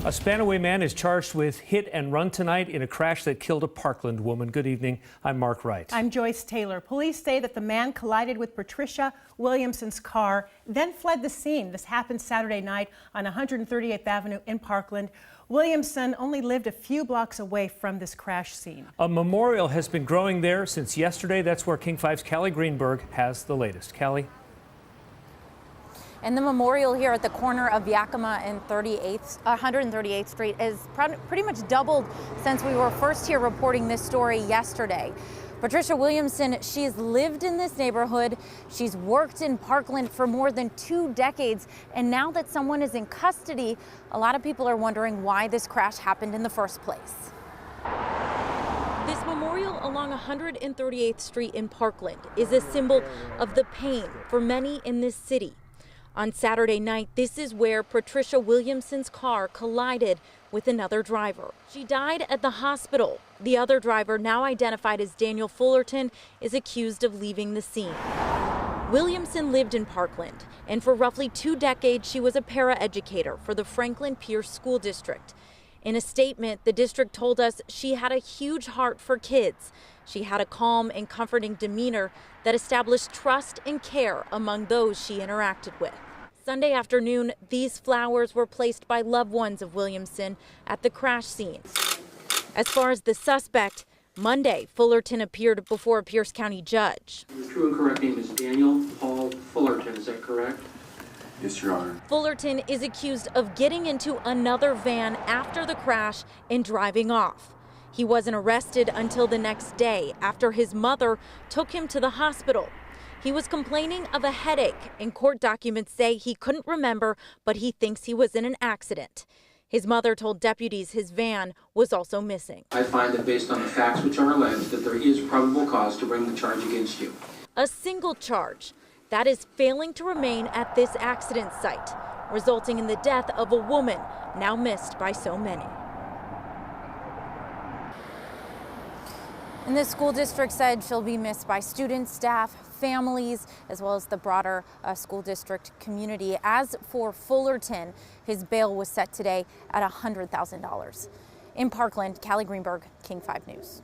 A Spanaway man is charged with hit and run tonight in a crash that killed a Parkland woman. Good evening. I'm Mark Wright. I'm Joyce Taylor. Police say that the man collided with Patricia Williamson's car, then fled the scene. This happened Saturday night on 138th Avenue in Parkland. Williamson only lived a few blocks away from this crash scene. A memorial has been growing there since yesterday. That's where King 5's Kalie Greenberg has the latest. Kalie? And the memorial here at the corner of Yakima and 138th Street is pretty much doubled since we were first here reporting this story yesterday. Patricia Williamson, she's lived in this neighborhood. She's worked in Parkland for more than 2 decades. And now that someone is in custody, a lot of people are wondering why this crash happened in the first place. This memorial along 138th Street in Parkland is a symbol of the pain for many in this city. On Saturday night, this is where Patricia Williamson's car collided with another driver. She died at the hospital. The other driver, now identified as Daniel Fullerton, is accused of leaving the scene. Williamson lived in Parkland, and for roughly 2 decades, she was a paraeducator for the Franklin Pierce School District. In a statement, the district told us she had a huge heart for kids. She had a calm and comforting demeanor that established trust and care among those she interacted with. Sunday afternoon, these flowers were placed by loved ones of Williamson at the crash scene. As far as the suspect, Monday, Fullerton appeared before a Pierce County judge. The true and correct name is Daniel Paul Fullerton, is that correct? Yes, Your Honor. Fullerton is accused of getting into another van after the crash and driving off. He wasn't arrested until the next day after his mother took him to the hospital. He was complaining of a headache, and court documents say he couldn't remember, but he thinks he was in an accident. His mother told deputies his van was also missing. I find that based on the facts which are alleged that there is probable cause to bring the charge against you. A single charge, that is failing to remain at this accident site, resulting in the death of a woman now missed by so many. And the school district said she'll be missed by students, staff, families, as well as the broader school district community. As for Fullerton, his bail was set today at $100,000. In Parkland, Kalie Greenberg, King 5 News.